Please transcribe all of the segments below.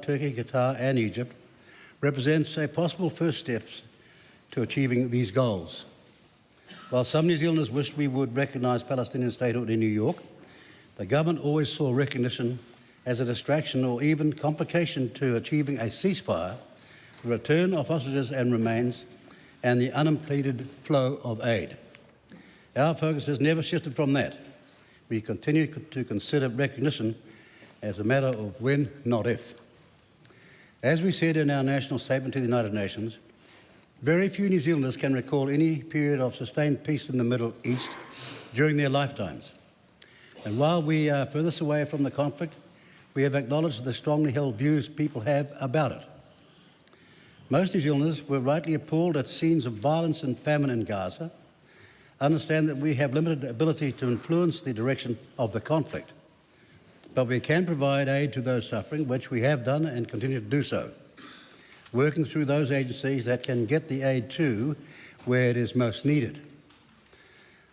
Turkey, Qatar and Egypt represents a possible first step to achieving these goals. While some New Zealanders wished we would recognise Palestinian statehood in New York, the government always saw recognition as a distraction or even complication to achieving a ceasefire, the return of hostages and remains, and the unimpeded flow of aid. Our focus has never shifted from that. We continue to consider recognition as a matter of when, not if. As we said in our national statement to the United Nations, very few New Zealanders can recall any period of sustained peace in the Middle East during their lifetimes. And while we are furthest away from the conflict, we have acknowledged the strongly held views people have about it. Most New Zealanders were rightly appalled at scenes of violence and famine in Gaza, understand that we have limited ability to influence the direction of the conflict. But we can provide aid to those suffering, which we have done and continue to do so, working through those agencies that can get the aid to where it is most needed.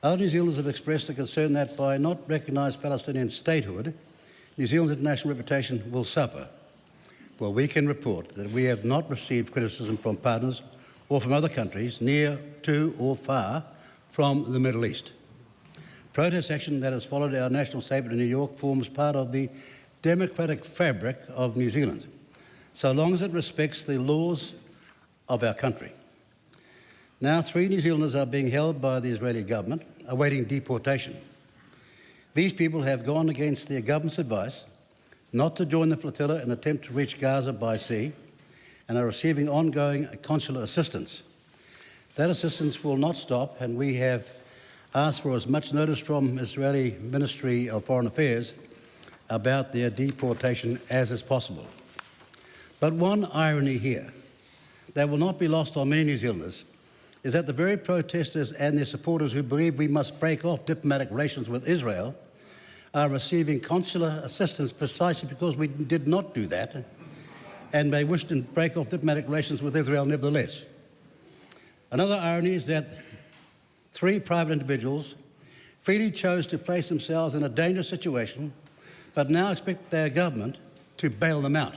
Other New Zealanders have expressed a concern that by not recognising Palestinian statehood, New Zealand's international reputation will suffer. Well, we can report that we have not received criticism from partners or from other countries near to or far from the Middle East. Protest action that has followed our national statement in New York forms part of the democratic fabric of New Zealand, so long as it respects the laws of our country. Now, 3 New Zealanders are being held by the Israeli government, awaiting deportation. These people have gone against their government's advice not to join the flotilla in an attempt to reach Gaza by sea and are receiving ongoing consular assistance. That assistance will not stop, and we have asked for as much notice from Israeli Ministry of Foreign Affairs about their deportation as is possible. But one irony here that will not be lost on many New Zealanders is that the very protesters and their supporters who believe we must break off diplomatic relations with Israel are receiving consular assistance precisely because we did not do that, and they wish to break off diplomatic relations with Israel nevertheless. Another irony is that 3 private individuals freely chose to place themselves in a dangerous situation, but now expect their government to bail them out.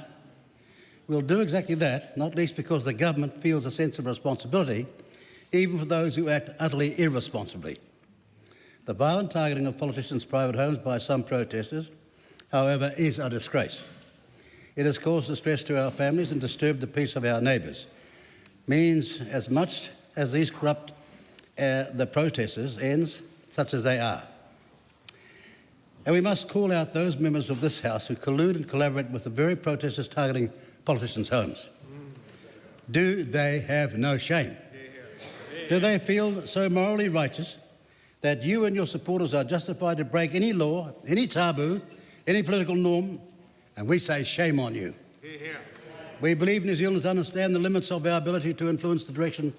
We'll do exactly that, not least because the government feels a sense of responsibility, even for those who act utterly irresponsibly. The violent targeting of politicians' private homes by some protesters, however, is a disgrace. It has caused distress to our families and disturbed the peace of our neighbours. Means as much as these corrupt the protesters' ends, such as they are. And we must call out those members of this House who collude and collaborate with the very protesters targeting politicians' homes. Do they have no shame? Do they feel so morally righteous that you and your supporters are justified to break any law, any taboo, any political norm, and we say shame on you? We believe New Zealanders understand the limits of our ability to influence the direction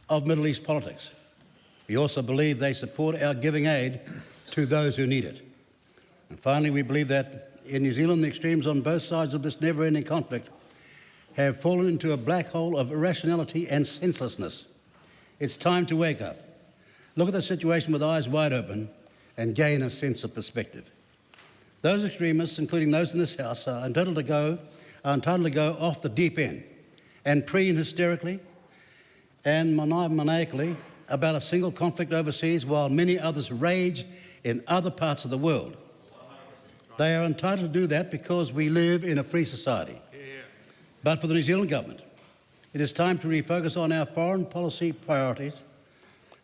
of Middle East politics. We also believe they support our giving aid to those who need it. And finally, we believe that in New Zealand, the extremes on both sides of this never-ending conflict have fallen into a black hole of irrationality and senselessness. It's time to wake up, look at the situation with eyes wide open, and gain a sense of perspective. Those extremists, including those in this House, are entitled to go off the deep end and preen hysterically and maniacally about a single conflict overseas while many others rage in other parts of the world. They are entitled to do that because we live in a free society. But for the New Zealand government, it is time to refocus on our foreign policy priorities,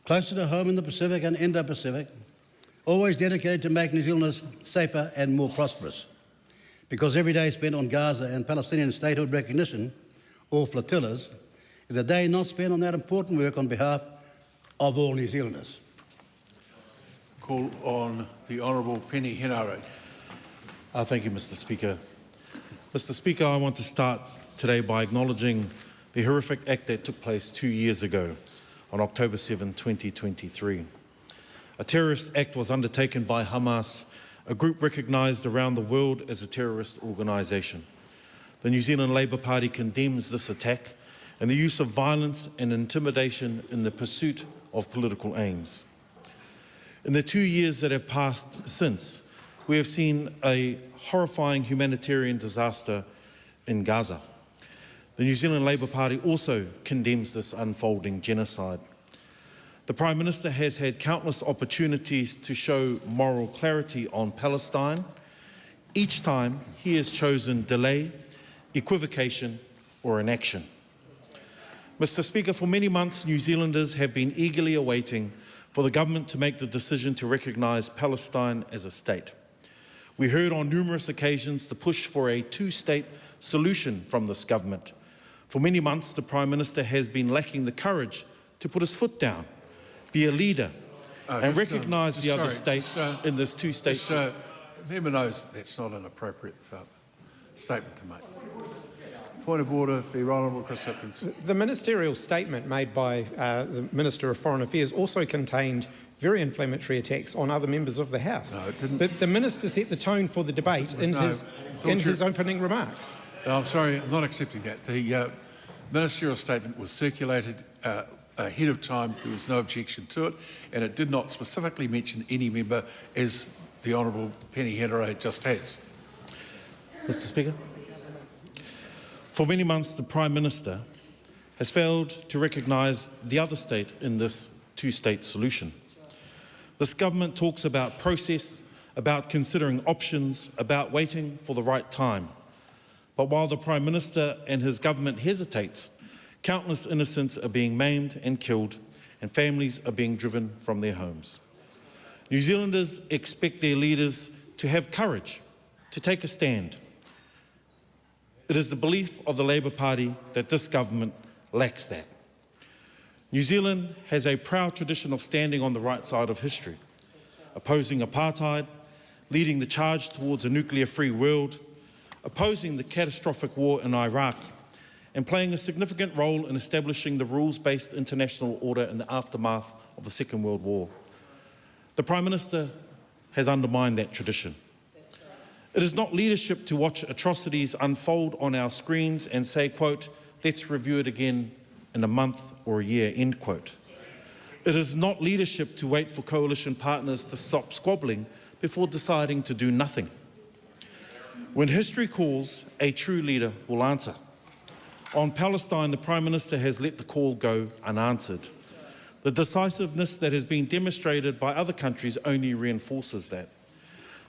closer to home in the Pacific and Indo-Pacific, always dedicated to make New Zealanders safer and more prosperous. Because every day spent on Gaza and Palestinian statehood recognition, or flotillas, is a day not spent on that important work on behalf of all New Zealanders. Call on the Honourable Penny Henare. Thank you, Mr. Speaker. Mr. Speaker, I want to start today by acknowledging the horrific act that took place 2 years ago on October 7, 2023. A terrorist act was undertaken by Hamas, a group recognised around the world as a terrorist organisation. The New Zealand Labour Party condemns this attack and the use of violence and intimidation in the pursuit of political aims. In the 2 years that have passed since, we have seen a horrifying humanitarian disaster in Gaza. The New Zealand Labour Party also condemns this unfolding genocide. The Prime Minister has had countless opportunities to show moral clarity on Palestine. Each time he has chosen delay, equivocation or inaction. Mr. Speaker, for many months New Zealanders have been eagerly awaiting for the government to make the decision to recognise Palestine as a state. We heard on numerous occasions the push for a two-state solution from this government. For many months the Prime Minister has been lacking the courage to put his foot down, be a leader and recognise the other state in this two-state solution. Member knows that's not an appropriate statement to make. Point of order, the Honourable Chris Hipkins. The ministerial statement made by the Minister of Foreign Affairs also contained very inflammatory attacks on other members of the House. No, it didn't. The Minister set the tone for the debate in his opening remarks. I'm sorry, I'm not accepting that. The ministerial statement was circulated ahead of time. There was no objection to it, and it did not specifically mention any member, as the Honourable Penny Henare just has. Mr. Speaker, for many months the Prime Minister has failed to recognise the other state in this two-state solution. This government talks about process, about considering options, about waiting for the right time. But while the Prime Minister and his government hesitates, countless innocents are being maimed and killed, and families are being driven from their homes. New Zealanders expect their leaders to have courage, to take a stand. It is the belief of the Labour Party that this government lacks that. New Zealand has a proud tradition of standing on the right side of history, opposing apartheid, leading the charge towards a nuclear-free world, opposing the catastrophic war in Iraq, and playing a significant role in establishing the rules-based international order in the aftermath of the Second World War. The Prime Minister has undermined that tradition. It is not leadership to watch atrocities unfold on our screens and say, quote, let's review it again in a month or a year, end quote. It is not leadership to wait for coalition partners to stop squabbling before deciding to do nothing. When history calls, a true leader will answer. On Palestine, the Prime Minister has let the call go unanswered. The decisiveness that has been demonstrated by other countries only reinforces that.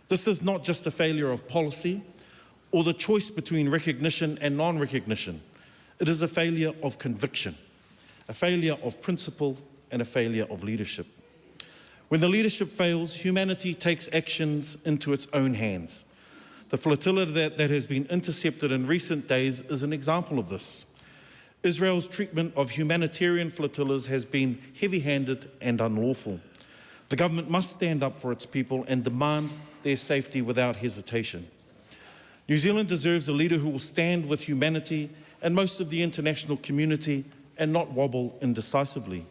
This is not just a failure of policy or the choice between recognition and non-recognition. It is a failure of conviction, a failure of principle, and a failure of leadership. When the leadership fails, humanity takes actions into its own hands. The flotilla that has been intercepted in recent days is an example of this. Israel's treatment of humanitarian flotillas has been heavy-handed and unlawful. The government must stand up for its people and demand their safety without hesitation. New Zealand deserves a leader who will stand with humanity and most of the international community and not wobble indecisively.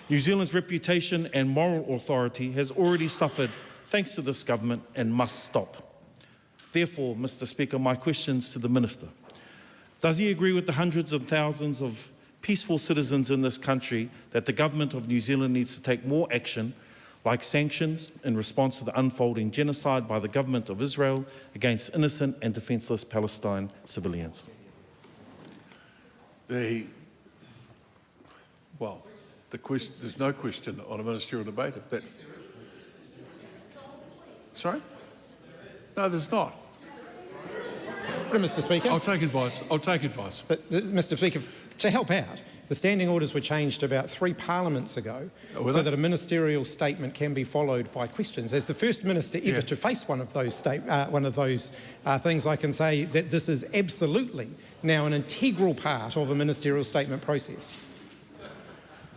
New Zealand's reputation and moral authority has already suffered thanks to this government and must stop. Therefore, Mr. Speaker, my questions to the Minister. Does he agree with the hundreds of thousands of peaceful citizens in this country that the government of New Zealand needs to take more action, like sanctions, in response to the unfolding genocide by the government of Israel against innocent and defenceless Palestine civilians? There's no question on a ministerial debate. If that's... Sorry? No, there's not. Mr. Speaker. I'll take advice. Mr. Speaker, to help out, the standing orders were changed about 3 parliaments ago so that a ministerial statement can be followed by questions. As the first minister ever to face one of those things, I can say that this is absolutely now an integral part of a ministerial statement process.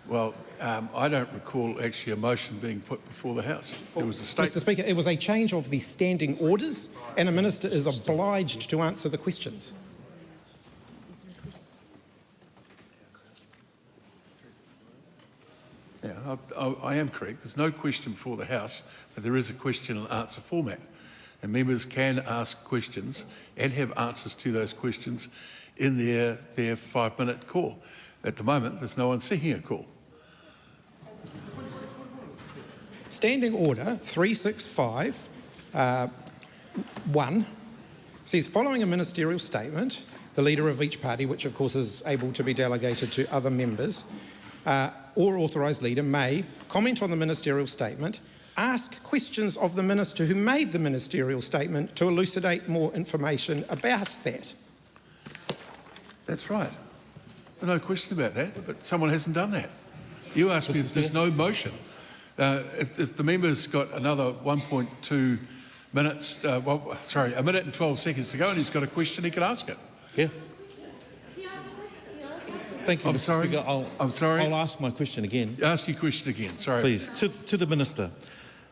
Well, I don't recall actually a motion being put before the House. It was a statement. Mr. Speaker, it was a change of the standing orders, and a minister is obliged to answer the questions. Yeah, I am correct. There's no question before the House, but there is a question and answer format. And members can ask questions and have answers to those questions in their 5-minute call. At the moment, there's no one seeking a call. Standing Order 365 1 says, following a ministerial statement, the leader of each party, which of course is able to be delegated to other members, or authorised leader may comment on the ministerial statement, ask questions of the minister who made the ministerial statement to elucidate more information about that. That's right. No question about that, but someone hasn't done that. You asked me if there's no motion. If the member's got another 1.2 minutes, a minute and 12 seconds to go and he's got a question, he can ask it. Yeah. Thank you, I'm Mr. sorry. Speaker. I'm sorry. I'll ask my question again. Ask your question again, sorry. Please, to the Minister.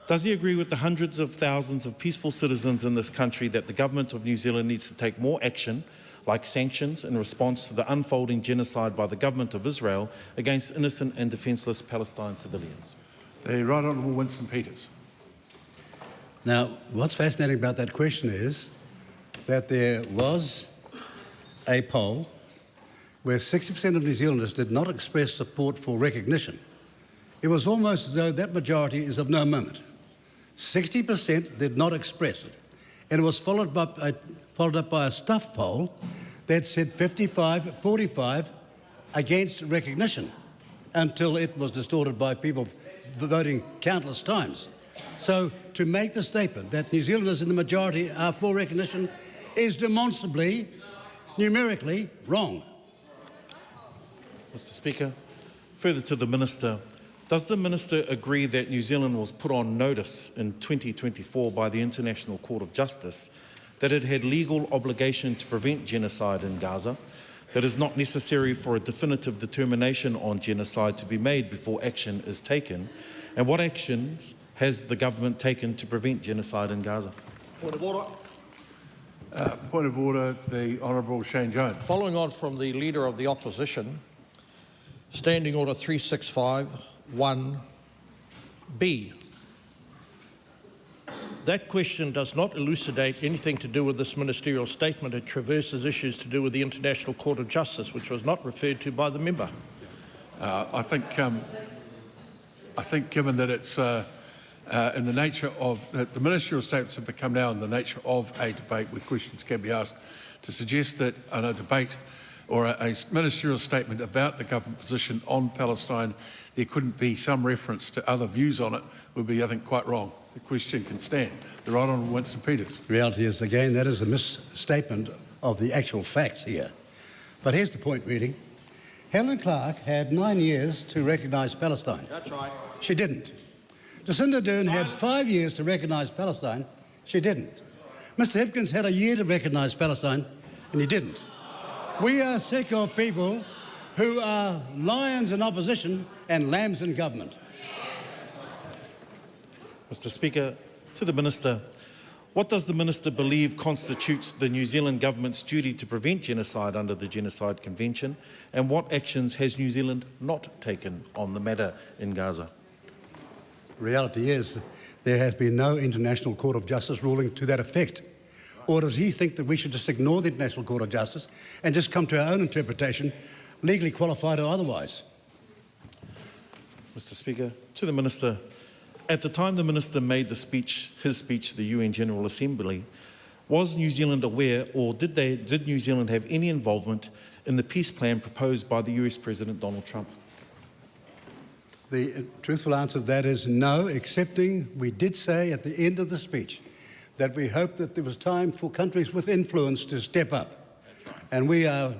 Does he agree with the hundreds of thousands of peaceful citizens in this country that the Government of New Zealand needs to take more action, like sanctions, in response to the unfolding genocide by the Government of Israel against innocent and defenceless Palestine civilians? The Right Honourable Winston Peters. Now, what's fascinating about that question is that there was a poll where 60% of New Zealanders did not express support for recognition. It was almost as though that majority is of no moment. 60% did not express it. And it was followed up by a stuff poll that said 55-45 against recognition, until it was distorted by people voting countless times. So to make the statement that New Zealanders in the majority are for recognition is demonstrably, numerically, wrong. Mr. Speaker, further to the Minister, does the Minister agree that New Zealand was put on notice in 2024 by the International Court of Justice that it had legal obligation to prevent genocide in Gaza, that is not necessary for a definitive determination on genocide to be made before action is taken, and what actions has the government taken to prevent genocide in Gaza? Point of order. Point of order, the Honourable Shane Jones. Following on from the Leader of the Opposition, Standing Order 365 1B. That question does not elucidate anything to do with this ministerial statement. It traverses issues to do with the International Court of Justice, which was not referred to by the member. I think given that it's in the nature of the ministerial statements have become now in the nature of a debate where questions can be asked, to suggest that in a debate or a ministerial statement about the government position on Palestine there couldn't be some reference to other views on it would be, I think, quite wrong. The question can stand. The Right Honourable Winston Peters. The reality is, again, that is a misstatement of the actual facts here. But here's the point, really. Helen Clark had 9 years to recognise Palestine. That's right. She didn't. Jacinda Ardern had 5 years to recognise Palestine. She didn't. Mr Hipkins had a year to recognise Palestine, and he didn't. We are sick of people who are lions in opposition and lambs in government. Mr. Speaker, to the Minister, what does the Minister believe constitutes the New Zealand Government's duty to prevent genocide under the Genocide Convention, and what actions has New Zealand not taken on the matter in Gaza? The reality is there has been no International Court of Justice ruling to that effect. Or does he think that we should just ignore the International Court of Justice and just come to our own interpretation, legally qualified or otherwise? Mr. Speaker, to the Minister, at the time the Minister made his speech to the UN General Assembly, was New Zealand aware, or did New Zealand have any involvement in the peace plan proposed by the US President Donald Trump? The truthful answer to that is no, excepting we did say at the end of the speech that we hoped that there was time for countries with influence to step up. And we are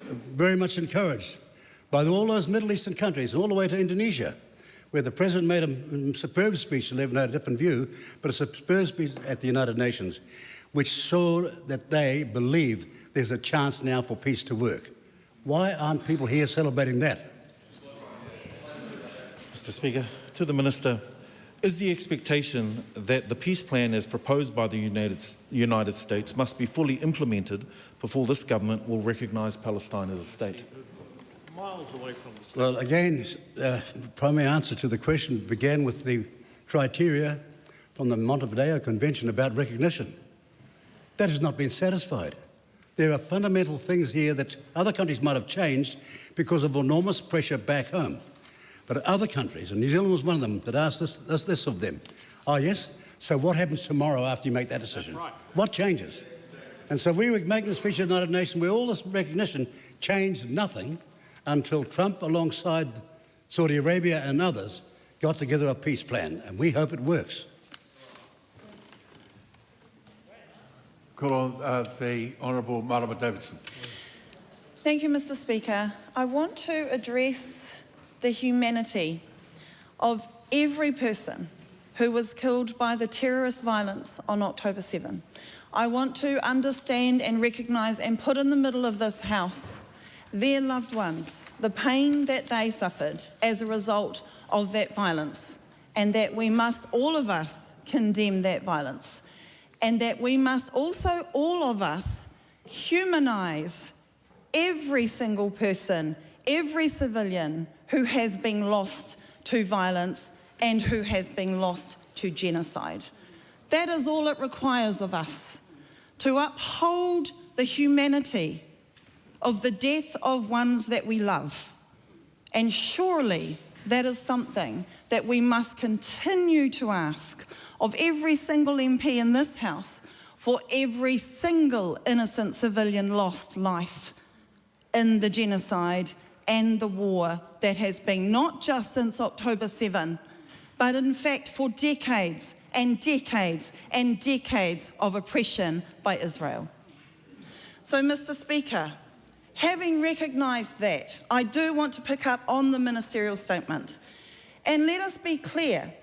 very much encouraged by all those Middle Eastern countries, all the way to Indonesia, where the President made a superb speech, and everyone had a different view, but a superb speech at the United Nations, which saw that they believe there's a chance now for peace to work. Why aren't people here celebrating that? Mr. Speaker, to the Minister, is the expectation that the peace plan as proposed by the United States must be fully implemented before this government will recognise Palestine as a state? Miles away from the state. Well, again, the primary answer to the question began with the criteria from the Montevideo Convention about recognition. That has not been satisfied. There are fundamental things here that other countries might have changed because of enormous pressure back home. But other countries, and New Zealand was one of them, that asked this of them. Oh yes, So what happens tomorrow after you make that decision? That's right. What changes? And so we were making a speech at the United Nations where all this recognition changed nothing until Trump, alongside Saudi Arabia and others, got together a peace plan, and we hope it works. Call on the Honourable Marama Davidson. Thank you, Mr. Speaker. I want to address the humanity of every person who was killed by the terrorist violence on October 7. I want to understand and recognise and put in the middle of this House their loved ones, the pain that they suffered as a result of that violence, and that we must, all of us, condemn that violence, and that we must also, all of us, humanise every single person, every civilian who has been lost to violence and who has been lost to genocide. That is all it requires of us, to uphold the humanity of the death of ones that we love. And surely that is something that we must continue to ask of every single MP in this House for every single innocent civilian lost life in the genocide and the war that has been not just since October 7, but in fact for decades and decades and decades of oppression by Israel. So, Mr. Speaker, having recognised that, I do want to pick up on the ministerial statement. And let us be clear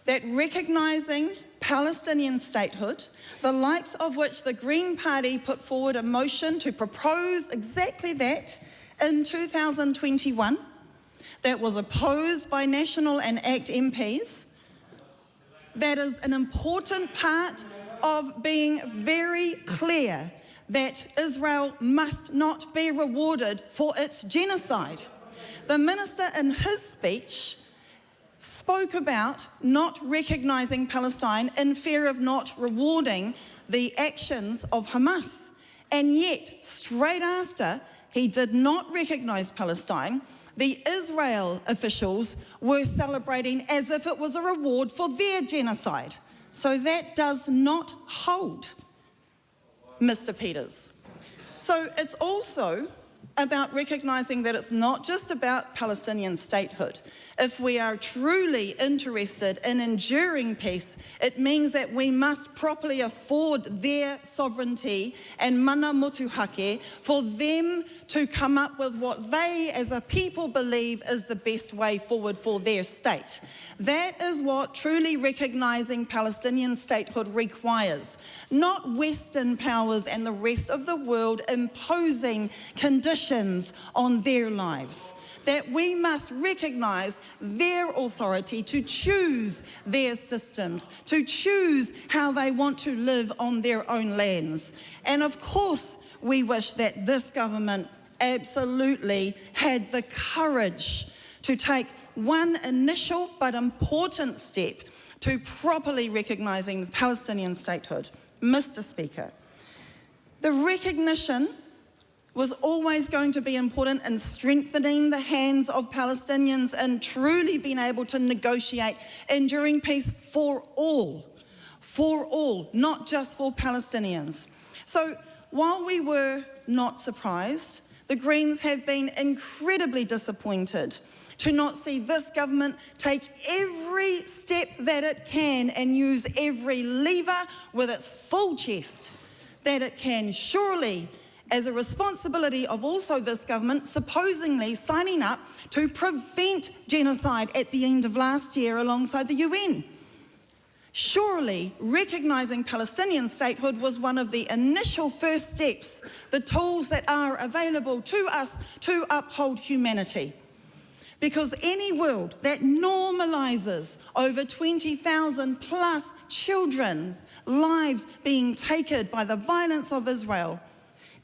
that recognising Palestinian statehood, the likes of which the Green Party put forward a motion to propose exactly that in 2021, that was opposed by National and ACT MPs, that is an important part of being very clear that Israel must not be rewarded for its genocide. The minister in his speech spoke about not recognising Palestine in fear of not rewarding the actions of Hamas. And yet, straight after he did not recognise Palestine, the Israel officials were celebrating as if it was a reward for their genocide. So that does not hold, Mr. Peters. So it's also about recognising that it's not just about Palestinian statehood. If we are truly interested in enduring peace, it means that we must properly afford their sovereignty and mana motuhake for them to come up with what they as a people believe is the best way forward for their state. That is what truly recognising Palestinian statehood requires, not Western powers and the rest of the world imposing conditions on their lives. That we must recognise their authority to choose their systems, to choose how they want to live on their own lands. And of course, we wish that this government absolutely had the courage to take one initial but important step to properly recognising the Palestinian statehood. Mr. Speaker, the recognition was always going to be important in strengthening the hands of Palestinians and truly being able to negotiate enduring peace for all, not just for Palestinians. So while we were not surprised, the Greens have been incredibly disappointed to not see this government take every step that it can and use every lever with its full chest that it can. Surely, as a responsibility of also this government, supposedly signing up to prevent genocide at the end of last year alongside the UN. Surely, recognising Palestinian statehood was one of the initial first steps, the tools that are available to us to uphold humanity. Because any world that normalises over 20,000 plus children's lives being taken by the violence of Israel,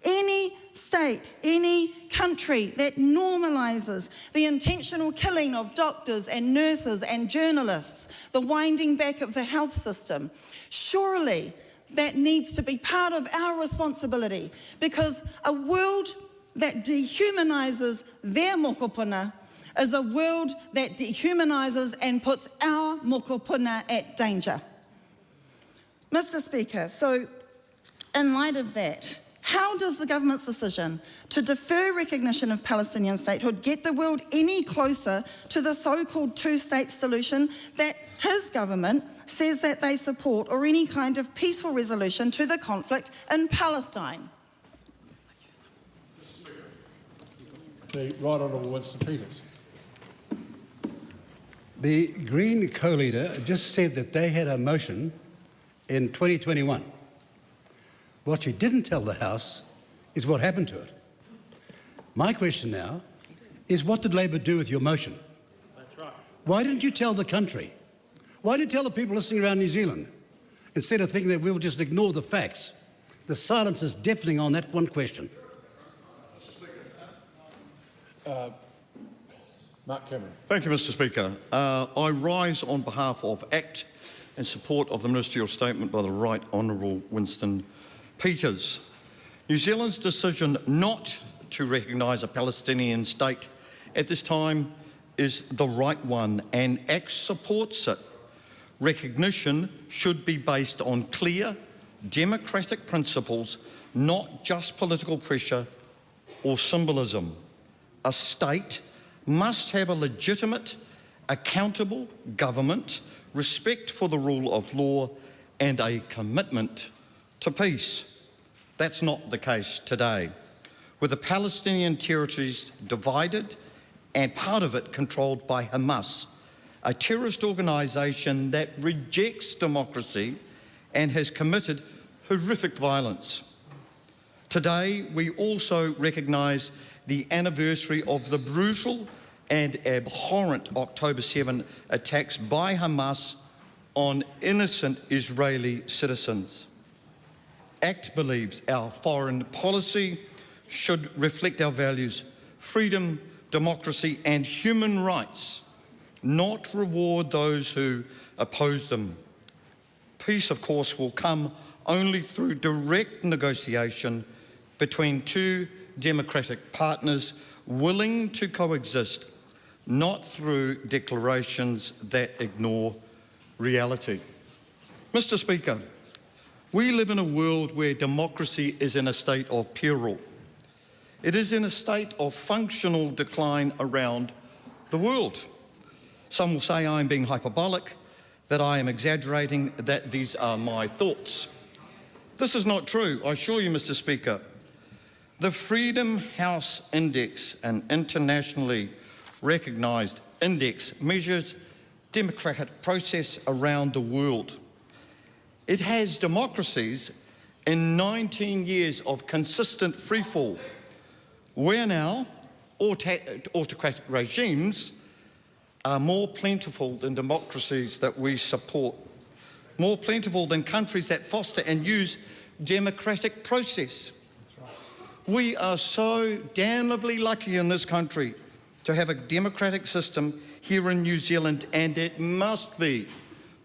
any state, any country that normalises the intentional killing of doctors and nurses and journalists, the winding back of the health system, surely that needs to be part of our responsibility, because a world that dehumanises their mokopuna is a world that dehumanises and puts our mokopuna at danger. Mr. Speaker, so in light of that, how does the government's decision to defer recognition of Palestinian statehood get the world any closer to the so-called two-state solution that his government says that they support, or any kind of peaceful resolution to the conflict in Palestine? The Right Honourable Winston Peters. The Green co-leader just said that they had a motion in 2021. What she didn't tell the House is what happened to it. My question now is, what did Labor do with your motion? That's right. Why didn't you tell the country? Why didn't you tell the people listening around New Zealand? Instead of thinking that we'll just ignore the facts. The silence is deafening on that one question. Mark Cameron. Thank you, Mr. Speaker. I rise on behalf of ACT in support of the ministerial statement by the Right Honourable Winston Peters. New Zealand's decision not to recognise a Palestinian state at this time is the right one, and ACT supports it. Recognition should be based on clear, democratic principles, not just political pressure or symbolism. A state must have a legitimate, accountable government, respect for the rule of law, and a commitment to peace. That's not the case today. With the Palestinian territories divided and part of it controlled by Hamas, a terrorist organisation that rejects democracy and has committed horrific violence. Today, we also recognise the anniversary of the brutal and abhorrent October 7 attacks by Hamas on innocent Israeli citizens. ACT believes our foreign policy should reflect our values: freedom, democracy and human rights, not reward those who oppose them. Peace, of course, will come only through direct negotiation between two democratic partners willing to coexist, not through declarations that ignore reality. Mr. Speaker, we live in a world where democracy is in a state of peril. It is in a state of functional decline around the world. Some will say I am being hyperbolic, that I am exaggerating, that these are my thoughts. This is not true, I assure you, Mr. Speaker. The Freedom House Index, an internationally recognised index, measures democratic process around the world. It has democracies in 19 years of consistent freefall, where now autocratic regimes are more plentiful than democracies that we support, more plentiful than countries that foster and use democratic process. We are so damnably lucky in this country to have a democratic system here in New Zealand, and it must be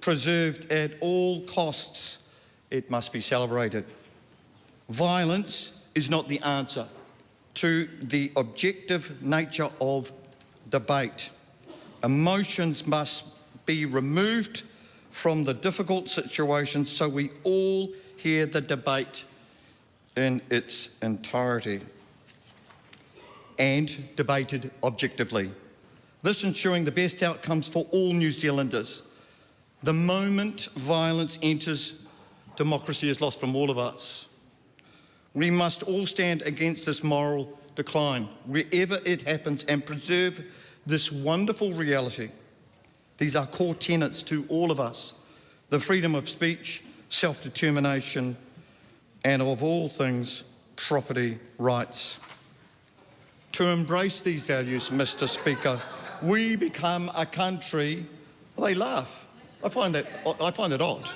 preserved at all costs. It must be celebrated. Violence is not the answer to the objective nature of debate. Emotions must be removed from the difficult situations so we all hear the debate in its entirety and debated objectively. This ensuring the best outcomes for all New Zealanders. The moment violence enters, democracy is lost from all of us. We must all stand against this moral decline wherever it happens and preserve this wonderful reality. These are core tenets to all of us: the freedom of speech, self-determination, and of all things, property rights. To embrace these values, Mr. Speaker, we become a country, they laugh. I find that odd.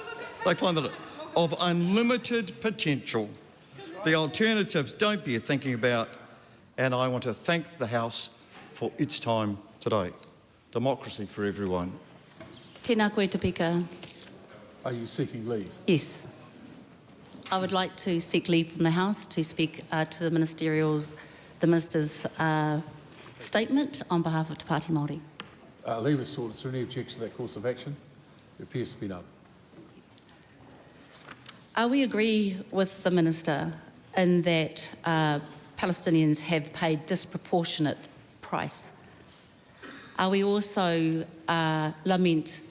They find that of unlimited potential. The alternatives don't be thinking about, and I want to thank the House for its time today. Democracy for everyone. Tēnā koe te pika. Are you seeking leave? Yes. I would like to seek leave from the House to speak to the Minister's statement on behalf of Te Pāti Māori. Leave is sought. Is there any objection to that course of action? There appears to be none. We agree with the Minister in that Palestinians have paid disproportionate price. We also lament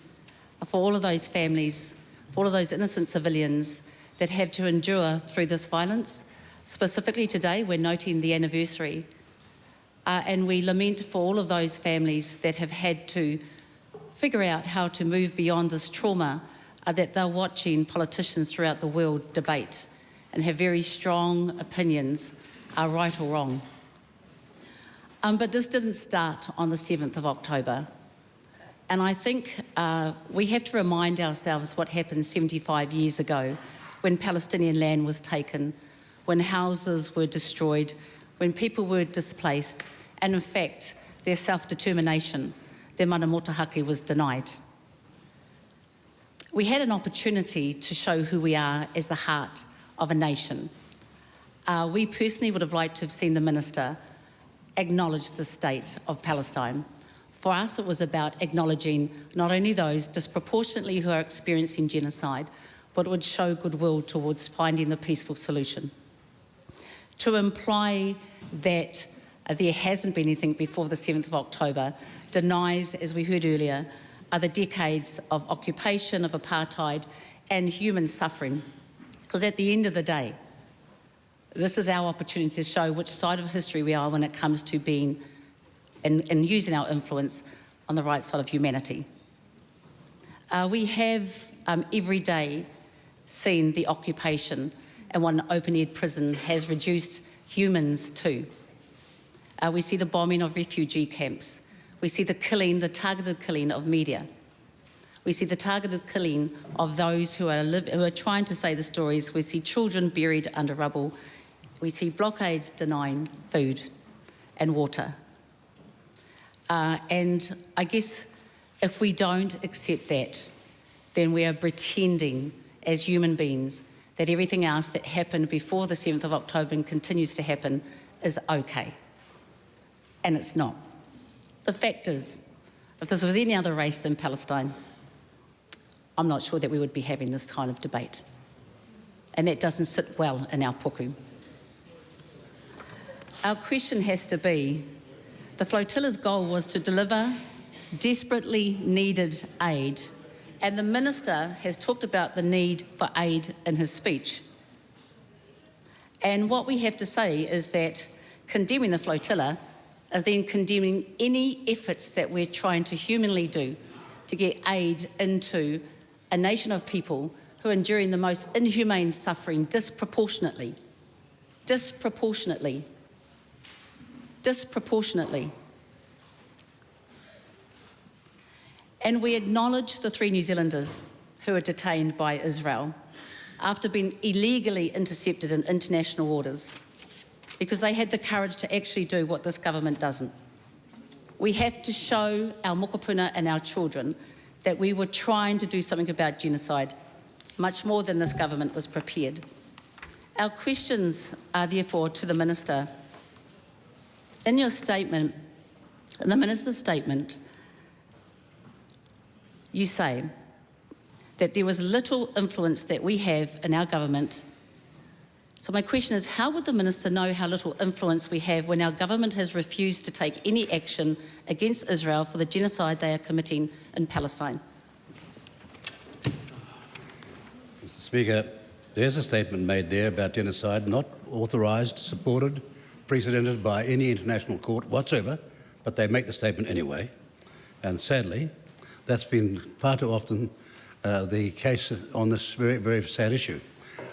for all of those families, for all of those innocent civilians that have to endure through this violence. Specifically today, we're noting the anniversary, and we lament for all of those families that have had to figure out how to move beyond this trauma that they're watching politicians throughout the world debate and have very strong opinions, right or wrong. But this didn't start on the 7th of October. And I think we have to remind ourselves what happened 75 years ago when Palestinian land was taken, when houses were destroyed, when people were displaced, and in fact, their self-determination, their mana motahaki, was denied. We had an opportunity to show who we are as the heart of a nation. We personally would have liked to have seen the Minister acknowledge the state of Palestine. For us, it was about acknowledging not only those disproportionately who are experiencing genocide, but it would show goodwill towards finding the peaceful solution. To imply that there hasn't been anything before the 7th of October denies, as we heard earlier, the decades of occupation, of apartheid, and human suffering. Because at the end of the day, this is our opportunity to show which side of history we are when it comes to being and using our influence on the right side of humanity. We have every day seen the occupation and what an open-air prison has reduced humans to. We see the bombing of refugee camps. We see the killing, the targeted killing of media. We see the targeted killing of those who are trying to say the stories. We see children buried under rubble. We see blockades denying food and water. And I guess if we don't accept that, then we are pretending as human beings that everything else that happened before the 7th of October and continues to happen is okay. And it's not. The fact is, if this was any other race than Palestine, I'm not sure that we would be having this kind of debate. And that doesn't sit well in our puku. Our question has to be, the flotilla's goal was to deliver desperately needed aid, and the Minister has talked about the need for aid in his speech. And what we have to say is that condemning the flotilla is then condemning any efforts that we're trying to humanly do to get aid into a nation of people who are enduring the most inhumane suffering disproportionately. Disproportionately. Disproportionately. And we acknowledge the 3 New Zealanders who are detained by Israel after being illegally intercepted in international waters because they had the courage to actually do what this government doesn't. We have to show our mokopuna and our children that we were trying to do something about genocide, much more than this government was prepared. Our questions are therefore to the Minister. In your statement, in the Minister's statement, you say that there was little influence that we have in our government. So my question is, how would the Minister know how little influence we have when our government has refused to take any action against Israel for the genocide they are committing in Palestine? Mr. Speaker, there's a statement made there about genocide not authorised, supported, precedented by any international court whatsoever, but they make the statement anyway. And sadly, that's been far too often the case on this very, very sad issue.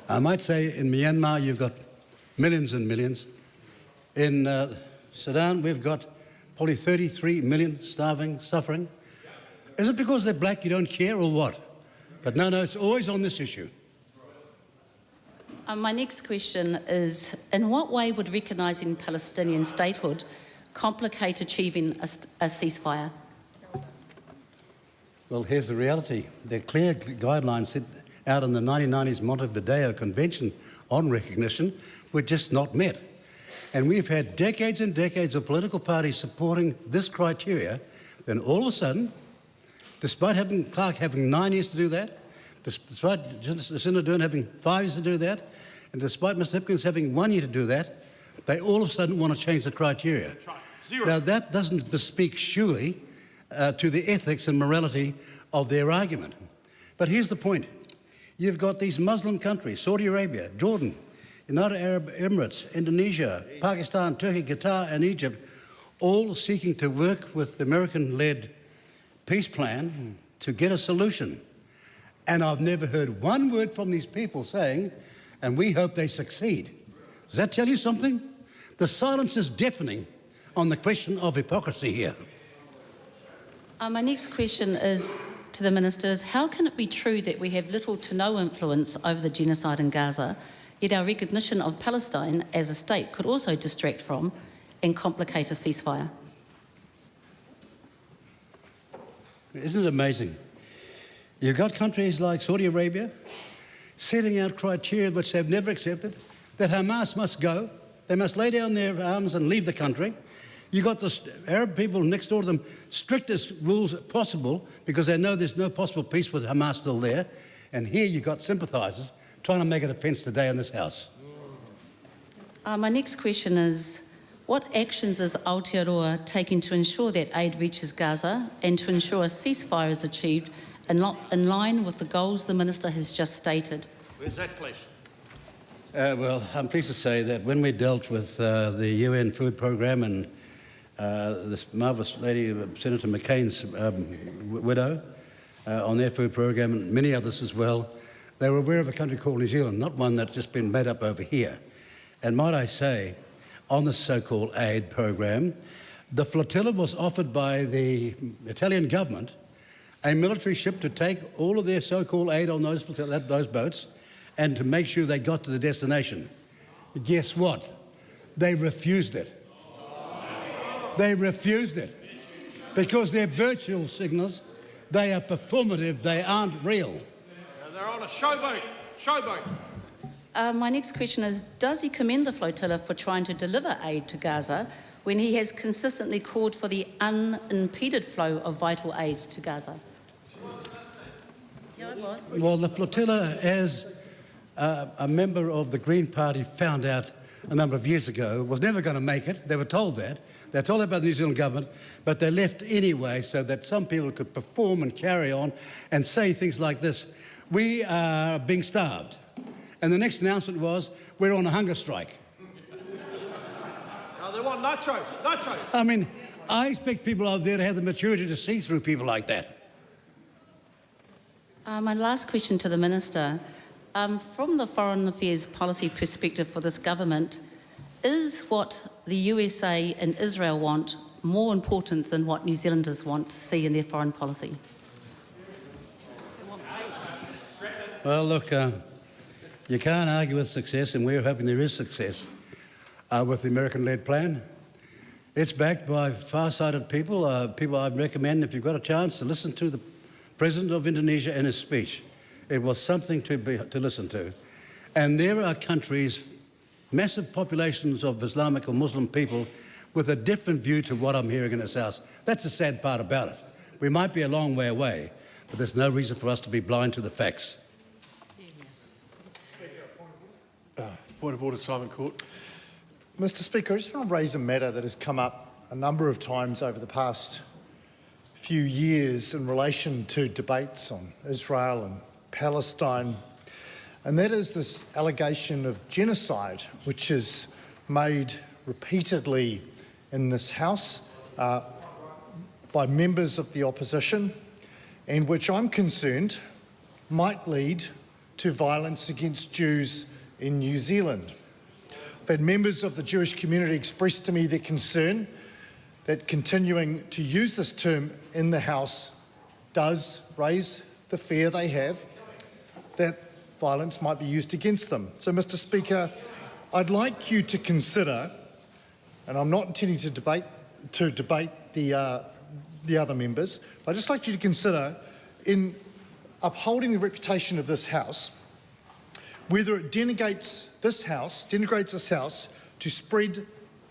I might say in Myanmar you've got millions and millions. In Sudan we've got probably 33 million starving, suffering. Is it because they're black you don't care or what? But no, it's always on this issue. My next question is, in what way would recognising Palestinian statehood complicate achieving a ceasefire? Well, here's the reality. There are clear guidelines set out in the 1990s Montevideo Convention on recognition were just not met. And we've had decades and decades of political parties supporting this criteria, then all of a sudden, despite Clark having 9 years to do that, despite Jacinda Ardern having 5 years to do that, and despite Mr Hipkins having 1 year to do that, they all of a sudden want to change the criteria. Now, that doesn't bespeak surely to the ethics and morality of their argument. But here's the point. You've got these Muslim countries, Saudi Arabia, Jordan, United Arab Emirates, Indonesia, Pakistan, Turkey, Qatar and Egypt, all seeking to work with the American-led peace plan to get a solution. And I've never heard one word from these people saying, and we hope they succeed. Does that tell you something? The silence is deafening on the question of hypocrisy here. My next question is to the ministers. How can it be true that we have little to no influence over the genocide in Gaza, yet our recognition of Palestine as a state could also distract from and complicate a ceasefire? Isn't it amazing? You've got countries like Saudi Arabia setting out criteria which they've never accepted, that Hamas must go, they must lay down their arms and leave the country. You've got the Arab people next door to them, strictest rules possible, because they know there's no possible peace with Hamas still there. And here you've got sympathisers trying to make a defence today in this House. My next question is, what actions is Aotearoa taking to ensure that aid reaches Gaza and to ensure a ceasefire is achieved in line with the goals the Minister has just stated? Where's that place? Well, I'm pleased to say that when we dealt with the UN food programme and this marvellous lady, Senator McCain's widow, on their food programme and many others as well, they were aware of a country called New Zealand, not one that's just been made up over here. And might I say, on the so-called aid programme, the flotilla was offered by the Italian government a military ship to take all of their so-called aid on those boats and to make sure they got to the destination. Guess what? They refused it. They refused it because they're virtual signals. They are performative. They aren't real. They're on a showboat. My next question is, does he commend the flotilla for trying to deliver aid to Gaza when he has consistently called for the unimpeded flow of vital aid to Gaza? Well, the flotilla, as a member of the Green Party found out a number of years ago, was never going to make it. They were told that. They were told that by the New Zealand government, but they left anyway so that some people could perform and carry on and say things like this: we are being starved. And the next announcement was, we're on a hunger strike. They want nachos. I mean, I expect people over there to have the maturity to see through people like that. My last question to the Minister. From the foreign affairs policy perspective for this government, is what the USA and Israel want more important than what New Zealanders want to see in their foreign policy? Well, look, you can't argue with success, and we're hoping there is success with the American-led plan. It's backed by far-sighted people, people I'd recommend, if you've got a chance, to listen to the President of Indonesia and his speech. It was something to listen to. And there are countries, massive populations of Islamic or Muslim people, with a different view to what I'm hearing in this House. That's the sad part about it. We might be a long way away, but there's no reason for us to be blind to the facts. Point of order, Simon Court. Mr Speaker, I just want to raise a matter that has come up a number of times over the past few years in relation to debates on Israel and Palestine, and that is this allegation of genocide, which is made repeatedly in this House by members of the opposition, and which I'm concerned might lead to violence against Jews in New Zealand. I've had members of the Jewish community express to me their concern that continuing to use this term in the House does raise the fear they have that violence might be used against them. So, Mr Speaker, I'd like you to consider, and I'm not intending to debate the other members, but I'd just like you to consider, in upholding the reputation of this House, whether it denigrates this House to spread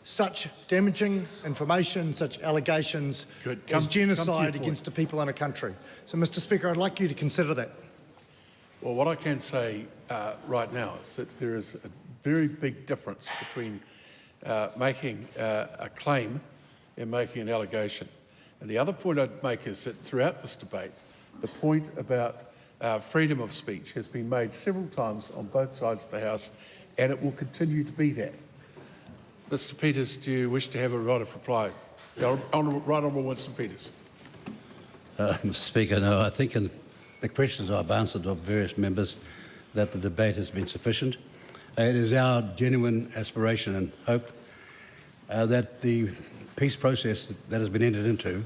such damaging information, such allegations as genocide against a people in a country. So, Mr Speaker, I'd like you to consider that. Well, what I can say right now is that there is a very big difference between making a claim and making an allegation. And the other point I'd make is that throughout this debate, the point about freedom of speech has been made several times on both sides of the House, and it will continue to be that. Mr. Peters, do you wish to have a right of reply? Right Honourable Winston Peters. Mr. Speaker, no, I think in the questions I've answered of various members that the debate has been sufficient. It is our genuine aspiration and hope that the peace process that has been entered into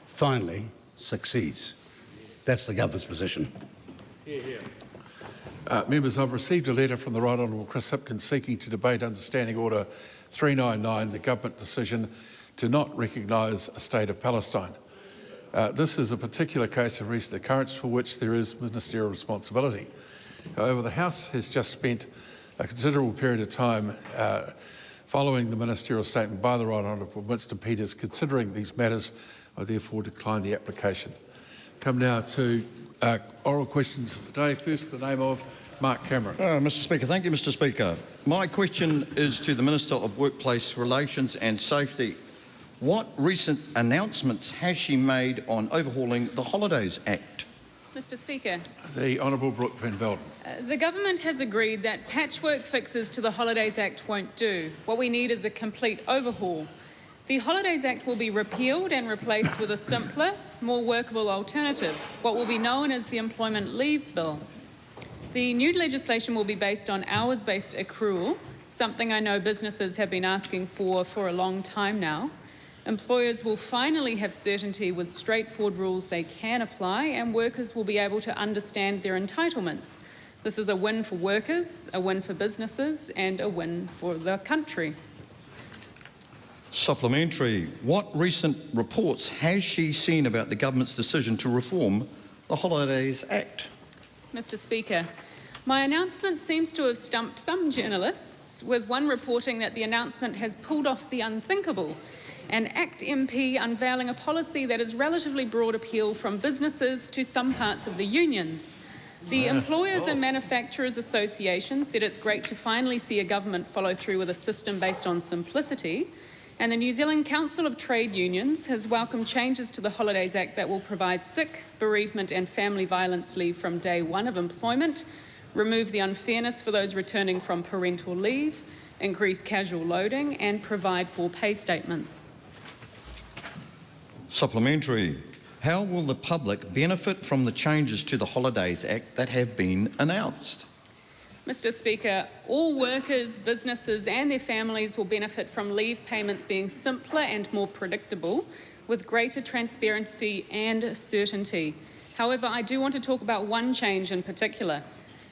finally succeeds. That's the government's position. Members, I've received a letter from the Right Honourable Chris Hipkins seeking to debate Under Standing Order 399, the government decision to not recognise a state of Palestine. This is a particular case of recent occurrence for which there is ministerial responsibility. However, the House has just spent a considerable period of time following the ministerial statement by the Right Honourable Winston Peters considering these matters. I therefore decline the application. Come now to oral questions of the day. First, the name of Mark Cameron. Mr. Speaker, thank you, Mr. Speaker. My question is to the Minister of Workplace Relations and Safety. What recent announcements has she made on overhauling the Holidays Act? Mr. Speaker. The Honourable Brooke van Velden. The government has agreed that patchwork fixes to the Holidays Act won't do. What we need is a complete overhaul. The Holidays Act will be repealed and replaced with a simpler, more workable alternative, what will be known as the Employment Leave Bill. The new legislation will be based on hours-based accrual, something I know businesses have been asking for a long time now. Employers will finally have certainty with straightforward rules they can apply, and workers will be able to understand their entitlements. This is a win for workers, a win for businesses, and a win for the country. Supplementary. What recent reports has she seen about the government's decision to reform the Holidays Act? Mr. Speaker, my announcement seems to have stumped some journalists, with one reporting that the announcement has pulled off the unthinkable. An ACT MP unveiling a policy that is relatively broad appeal from businesses to some parts of the unions. The Employers and Manufacturers Association said it's great to finally see a government follow through with a system based on simplicity, and the New Zealand Council of Trade Unions has welcomed changes to the Holidays Act that will provide sick, bereavement and family violence leave from day one of employment, remove the unfairness for those returning from parental leave, increase casual loading and provide for pay statements. Supplementary. How will the public benefit from the changes to the Holidays Act that have been announced? Mr. Speaker, all workers, businesses and their families will benefit from leave payments being simpler and more predictable, with greater transparency and certainty. However, I do want to talk about one change in particular.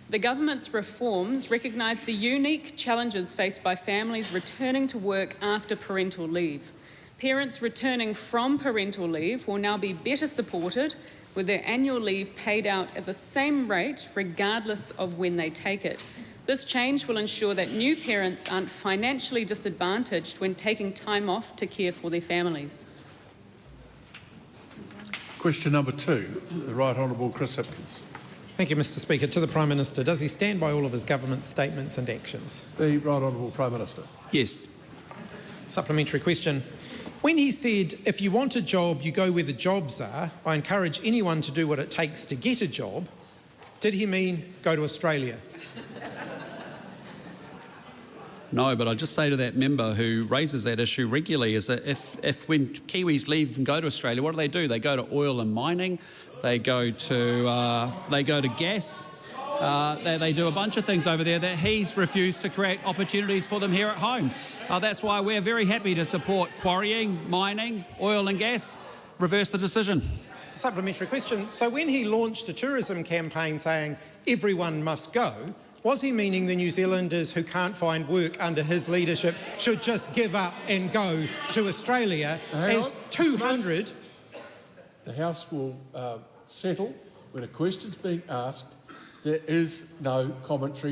The government's reforms recognise the unique challenges faced by families returning to work after parental leave. Parents returning from parental leave will now be better supported with their annual leave paid out at the same rate regardless of when they take it. This change will ensure that new parents aren't financially disadvantaged when taking time off to care for their families. Question number 2, the Right Honourable Chris Hipkins. Thank you, Mr. Speaker. To the Prime Minister, does he stand by all of his government statements and actions? The Right Honourable Prime Minister. Yes. Supplementary question. When he said, if you want a job, you go where the jobs are, I encourage anyone to do what it takes to get a job, did he mean go to Australia? No, but I just say to that member who raises that issue regularly is that if when Kiwis leave and go to Australia, what do? They go to oil and mining, they go to gas, they do a bunch of things over there that he's refused to create opportunities for them here at home. That's why we're very happy to support quarrying, mining, oil and gas. Reverse the decision. Supplementary question. So when he launched a tourism campaign saying everyone must go, was he meaning the New Zealanders who can't find work under his leadership should just give up and go to Australia as 200... The House will settle when a question's being asked. There is no commentary